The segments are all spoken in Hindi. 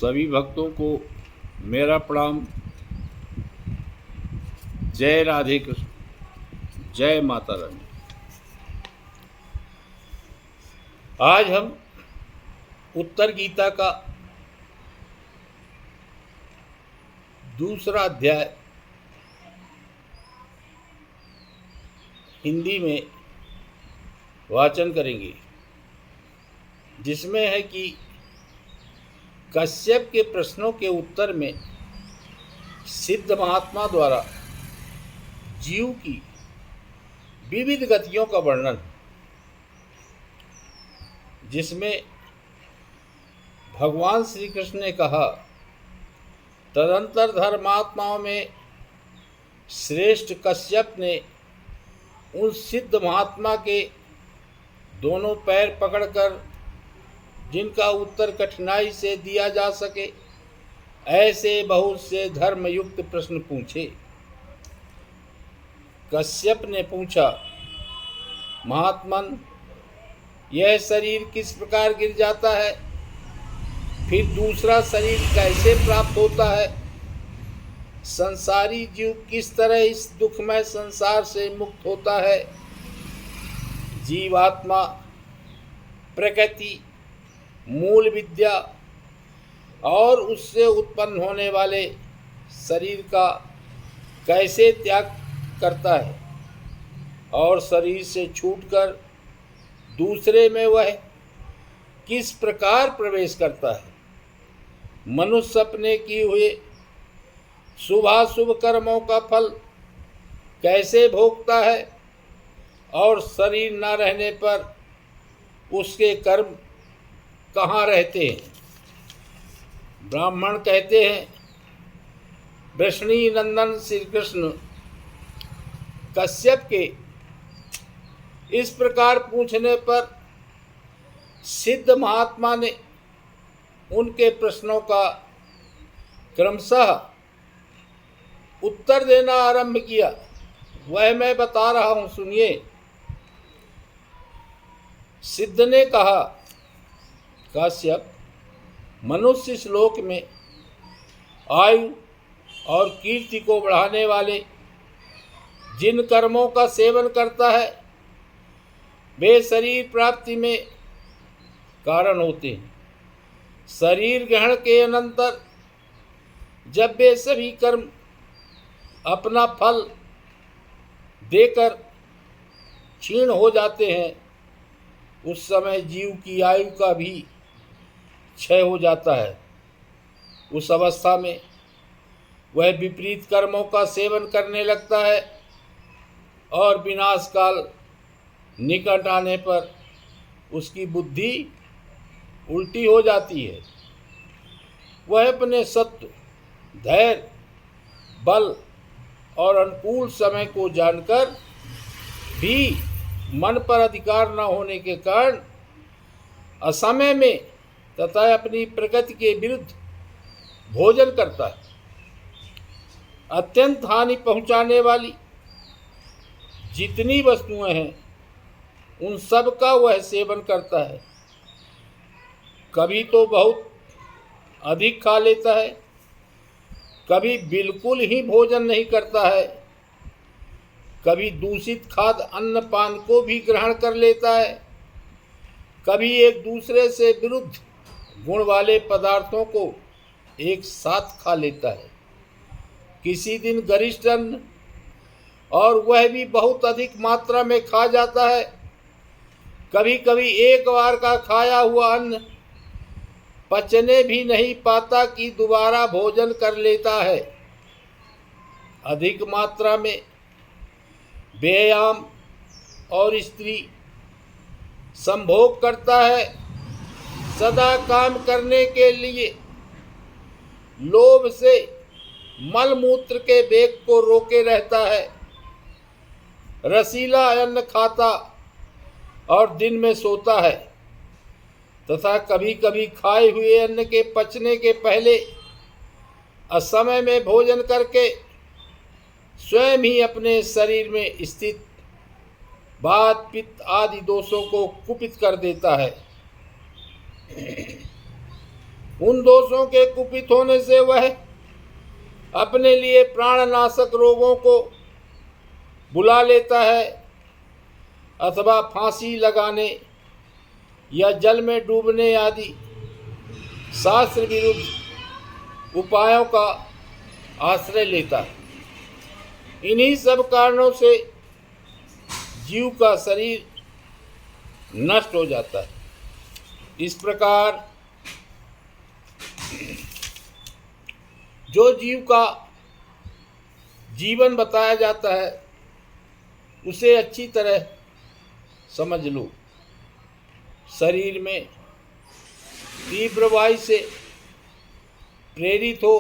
सभी भक्तों को मेरा प्रणाम। जय राधे कृष्ण, जय माता रानी। आज हम उत्तर गीता का दूसरा अध्याय हिंदी में वाचन करेंगे, जिसमें है कि कश्यप के प्रश्नों के उत्तर में सिद्ध महात्मा द्वारा जीव की विविध गतियों का वर्णन, जिसमें भगवान श्री कृष्ण ने कहा, तदंतर धर्मात्माओं में श्रेष्ठ कश्यप ने उन सिद्ध महात्मा के दोनों पैर पकड़कर, जिनका उत्तर कठिनाई से दिया जा सके, ऐसे बहुत से धर्मयुक्त प्रश्न पूछे। कश्यप ने पूछा, महात्मन, यह शरीर किस प्रकार गिर जाता है, फिर दूसरा शरीर कैसे प्राप्त होता है? संसारी जीव किस तरह इस दुखमय संसार से मुक्त होता है? जीवात्मा, प्रकृति, मूल विद्या और उससे उत्पन्न होने वाले शरीर का कैसे त्याग करता है और शरीर से छूटकर दूसरे में वह किस प्रकार प्रवेश करता है? मनुष्य अपने किए हुए शुभाशुभ कर्मों का फल कैसे भोगता है और शरीर न रहने पर उसके कर्म कहाँ रहते हैं? ब्राह्मण कहते हैं, वृष्णी नंदन श्री कृष्ण कश्यप के इस प्रकार पूछने पर सिद्ध महात्मा ने उनके प्रश्नों का क्रमशः उत्तर देना आरंभ किया। वह मैं बता रहा हूँ, सुनिए। सिद्ध ने कहा, कश्यप, मनुष्य इस लोक में आयु और कीर्ति को बढ़ाने वाले जिन कर्मों का सेवन करता है, वे शरीर प्राप्ति में कारण होते हैं। शरीर ग्रहण के अनंतर जब वे सभी कर्म अपना फल देकर क्षीण हो जाते हैं, उस समय जीव की आयु का भी क्षय हो जाता है। उस अवस्था में वह विपरीत कर्मों का सेवन करने लगता है और विनाश काल निकट आने पर उसकी बुद्धि उल्टी हो जाती है। वह अपने सत्व, धैर्य, बल और अनुकूल समय को जानकर भी मन पर अधिकार न होने के कारण असमय में तथा अपनी प्रकृति के विरुद्ध भोजन करता है। अत्यंत हानि पहुंचाने वाली जितनी वस्तुएं हैं, उन सब का वह सेवन करता है। कभी तो बहुत अधिक खा लेता है, कभी बिल्कुल ही भोजन नहीं करता है, कभी दूषित खाद्य अन्न पान को भी ग्रहण कर लेता है, कभी एक दूसरे से विरुद्ध गुण वाले पदार्थों को एक साथ खा लेता है। किसी दिन गरिष्ठ अन्न, और वह भी बहुत अधिक मात्रा में खा जाता है। कभी कभी एक बार का खाया हुआ अन्न पचने भी नहीं पाता कि दोबारा भोजन कर लेता है। अधिक मात्रा में व्यायाम और स्त्री संभोग करता है। सदा काम करने के लिए लोभ से मलमूत्र के वेग को रोके रहता है। रसीला अन्न खाता और दिन में सोता है तथा कभी कभी खाए हुए अन्न के पचने के पहले असमय में भोजन करके स्वयं ही अपने शरीर में स्थित वात, पित्त आदि दोषों को कुपित कर देता है। उन दोषों के कुपित होने से वह अपने लिए प्राणनाशक रोगों को बुला लेता है अथवा फांसी लगाने या जल में डूबने आदि शास्त्र विरुद्ध उपायों का आश्रय लेता है। इन्हीं सब कारणों से जीव का शरीर नष्ट हो जाता है। इस प्रकार जो जीव का जीवन बताया जाता है उसे अच्छी तरह समझ लो। शरीर में तीव्र वायु से प्रेरित हो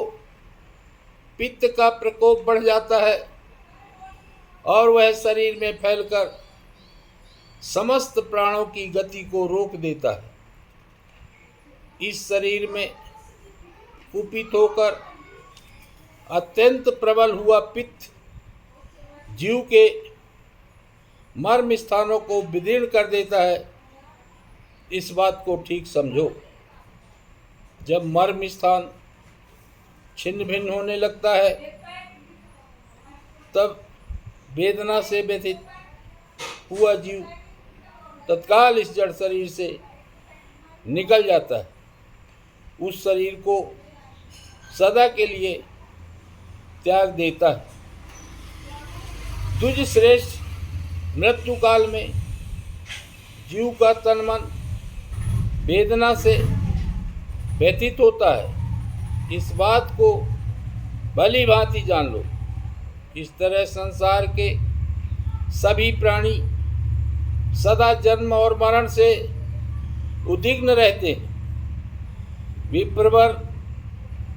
पित्त का प्रकोप बढ़ जाता है और वह शरीर में फैलकर समस्त प्राणों की गति को रोक देता है। इस शरीर में कुपित होकर अत्यंत प्रबल हुआ पित्त जीव के मर्म स्थानों को विदीर्ण कर देता है। इस बात को ठीक समझो। जब मर्म स्थान छिन्न भिन्न होने लगता है तब वेदना से व्यथित हुआ जीव तत्काल इस जड़ शरीर से निकल जाता है। उस शरीर को सदा के लिए त्याग देता है। द्विज श्रेष्ठ मृत्यु काल में जीव का तन मन वेदना से व्यथित होता है। इस बात को भली भांति जान लो। इस तरह संसार के सभी प्राणी सदा जन्म और मरण से उद्विग्न रहते हैं। विप्रवर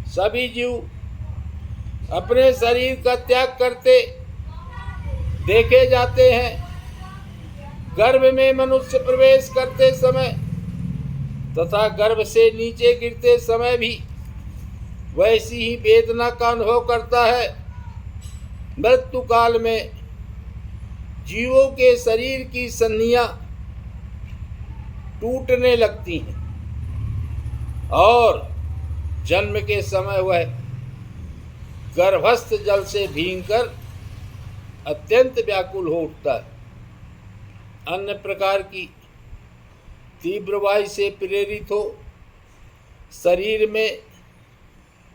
सभी जीव अपने शरीर का त्याग करते देखे जाते हैं। गर्भ में मनुष्य प्रवेश करते समय तथा गर्भ से नीचे गिरते समय भी वैसी ही वेदना का अनुभव करता है। मृत्यु काल में जीवों के शरीर की संधियां टूटने लगती हैं और जन्म के समय वह गर्भस्थ जल से भींगकर अत्यंत व्याकुल हो उठता है। अन्य प्रकार की तीव्र वायु से प्रेरित हो शरीर में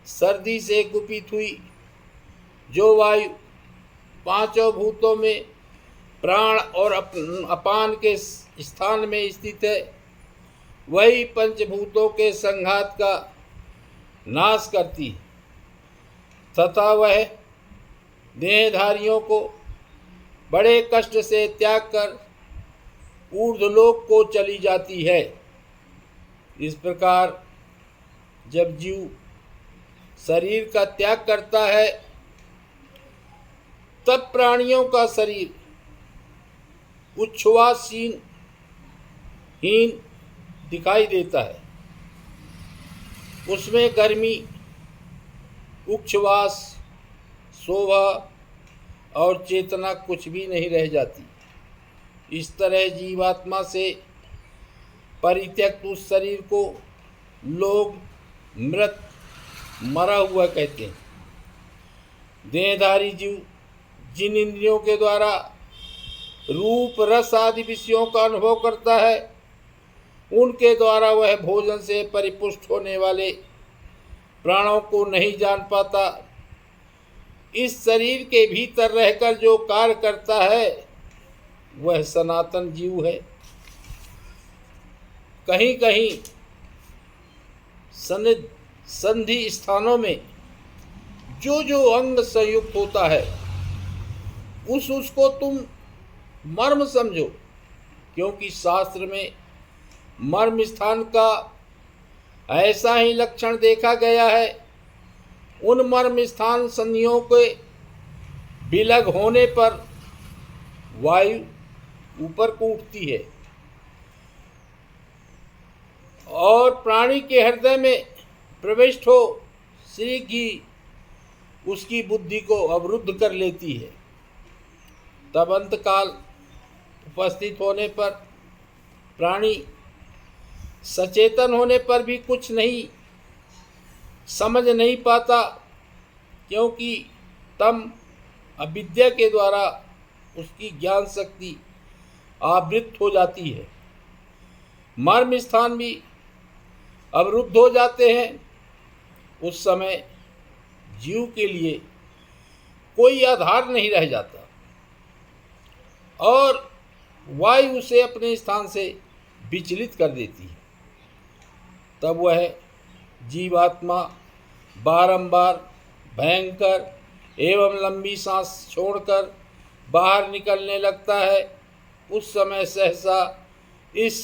सर्दी से कुपित हुई जो वायु पांचों भूतों में प्राण और अपान के स्थान में स्थित है, वही पंचभूतों के संघात का नाश करती है तथा वह देहधारियों को बड़े कष्ट से त्याग कर ऊर्ध्वलोक को चली जाती है। इस प्रकार जब जीव शरीर का त्याग करता है तब प्राणियों का शरीर उच्छ्वासहीन दिखाई देता है। उसमें गर्मी, उच्छ्वास, शोभा और चेतना कुछ भी नहीं रह जाती। इस तरह जीवात्मा से परित्यक्त उस शरीर को लोग मृत, मरा हुआ कहते हैं। देहधारी जीव जिन इंद्रियों के द्वारा रूप, रस आदि विषयों का अनुभव करता है उनके द्वारा वह भोजन से परिपुष्ट होने वाले प्राणों को नहीं जान पाता। इस शरीर के भीतर रहकर जो कार्य करता है वह सनातन जीव है। कहीं कहीं संधि स्थानों में जो जो अंग संयुक्त होता है उसको तुम मर्म समझो, क्योंकि शास्त्र में मर्म स्थान का ऐसा ही लक्षण देखा गया है। उन मर्म स्थान संधियों के विलग होने पर वायु ऊपर को उठती है और प्राणी के हृदय में प्रविष्ट हो श्री की उसकी बुद्धि को अवरुद्ध कर लेती है। तब अंतकाल उपस्थित होने पर प्राणी सचेतन होने पर भी कुछ नहीं समझ नहीं पाता, क्योंकि तम अविद्या के द्वारा उसकी ज्ञान शक्ति आवृत हो जाती है। मर्म स्थान भी अवरुद्ध हो जाते हैं। उस समय जीव के लिए कोई आधार नहीं रह जाता और वायु उसे अपने स्थान से विचलित कर देती है। तब वह जीवात्मा बारंबार भयंकर एवं लंबी सांस छोड़कर बाहर निकलने लगता है। उस समय सहसा इस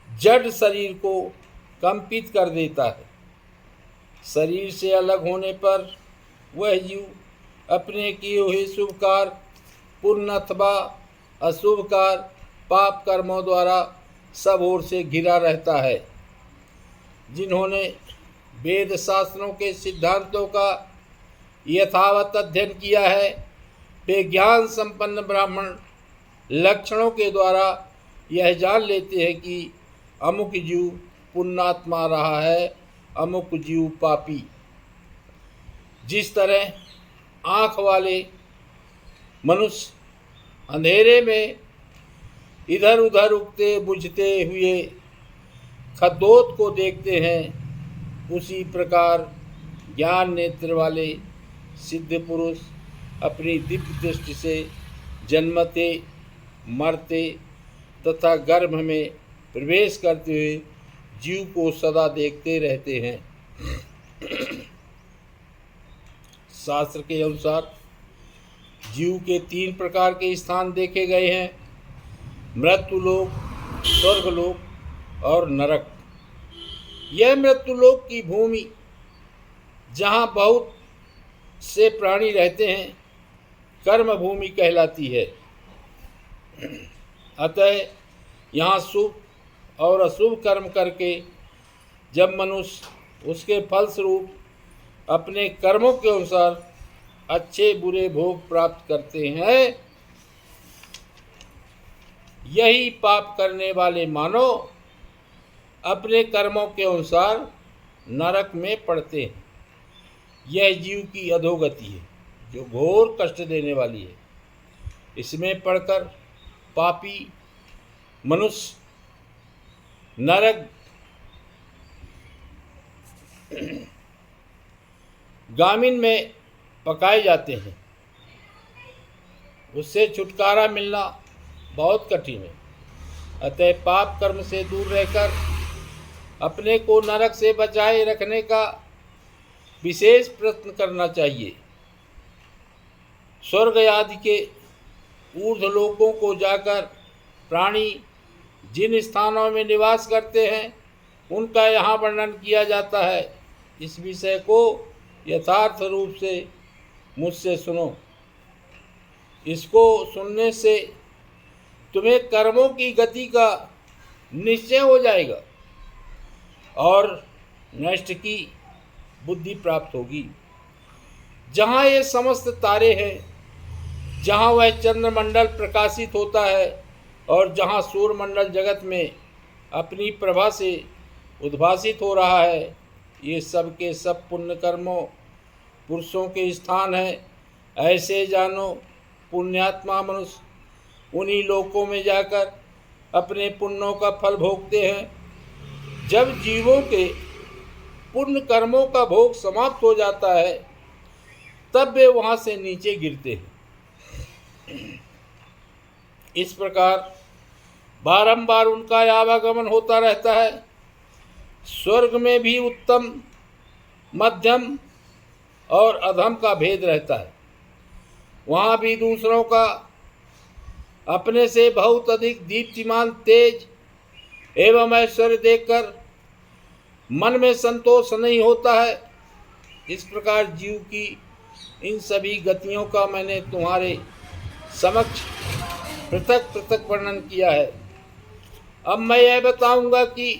जड़ शरीर को कंपित कर देता है। शरीर से अलग होने पर वह जीव अपने किए हुए शुभ कार्य, पुण्य अथवा अशुभ कार्य, पाप कर्मों द्वारा सब ओर से घिरा रहता है। जिन्होंने वेद शास्त्रों के सिद्धांतों का यथावत अध्ययन किया है, वे ज्ञान संपन्न ब्राह्मण लक्षणों के द्वारा यह जान लेते हैं कि अमुक जीव पुण्यात्मा रहा है, अमुक जीव पापी। जिस तरह आँख वाले मनुष्य अंधेरे में इधर उधर उगते बुझते हुए खद्दोत को देखते हैं, उसी प्रकार ज्ञान नेत्र वाले सिद्ध पुरुष अपनी दिव्य दृष्टि से जन्मते, मरते तथा गर्भ में प्रवेश करते हुए जीव को सदा देखते रहते हैं। शास्त्र के अनुसार जीव के 3 प्रकार के स्थान देखे गए हैं: मृत्युलोक, स्वर्गलोक और नरक। यह मृत्युलोक की भूमि, जहाँ बहुत से प्राणी रहते हैं, कर्म भूमि कहलाती है। अतः यहाँ शुभ और अशुभ कर्म करके जब मनुष्य उसके फलस्वरूप अपने कर्मों के अनुसार अच्छे बुरे भोग प्राप्त करते हैं, यही पाप करने वाले मानव अपने कर्मों के अनुसार नरक में पड़ते हैं। यह जीव की अधोगति है, जो घोर कष्ट देने वाली है। इसमें पड़कर पापी मनुष्य नरक गामिन में पकाए जाते हैं। उससे छुटकारा मिलना बहुत कठिन है। अतः पाप कर्म से दूर रहकर अपने को नरक से बचाए रखने का विशेष प्रयत्न करना चाहिए। स्वर्ग आदि के ऊर्ध्वलोकों को जाकर प्राणी जिन स्थानों में निवास करते हैं, उनका यहाँ वर्णन किया जाता है। इस विषय को यथार्थ रूप से मुझसे सुनो। इसको सुनने से तुम्हें कर्मों की गति का निश्चय हो जाएगा और नष्ट की बुद्धि प्राप्त होगी। जहाँ ये समस्त तारे हैं, जहाँ वह चंद्रमंडल प्रकाशित होता है और जहाँ सूर्यमंडल जगत में अपनी प्रभा से उद्भासित हो रहा है, ये सब के सब पुण्य कर्मों पुरुषों के स्थान हैं। ऐसे जानो, पुण्यात्मा मनुष्य उन्हीं लोकों में जाकर अपने पुण्यों का फल भोगते हैं। जब जीवों के पुण्य कर्मों का भोग समाप्त हो जाता है, तब वे वहाँ से नीचे गिरते हैं। इस प्रकार बारंबार उनका आवागमन होता रहता है। स्वर्ग में भी उत्तम, मध्यम और अधम का भेद रहता है। वहाँ भी दूसरों का अपने से बहुत अधिक दीप्तिमान तेज एवं ऐश्वर्य देखकर मन में संतोष नहीं होता है। इस प्रकार जीव की इन सभी गतियों का मैंने तुम्हारे समक्ष पृथक पृथक वर्णन किया है। अब मैं यह बताऊंगा कि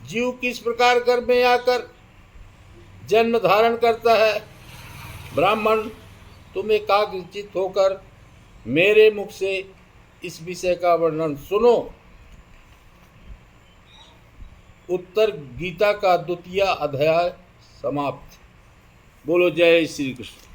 जीव किस प्रकार गर्भ में आकर जन्म धारण करता है। ब्राह्मण, तुम एकाग्रचित्त होकर मेरे मुख से इस विषय का वर्णन सुनो। उत्तर गीता का 2वां अध्याय समाप्त। बोलो जय श्री कृष्ण।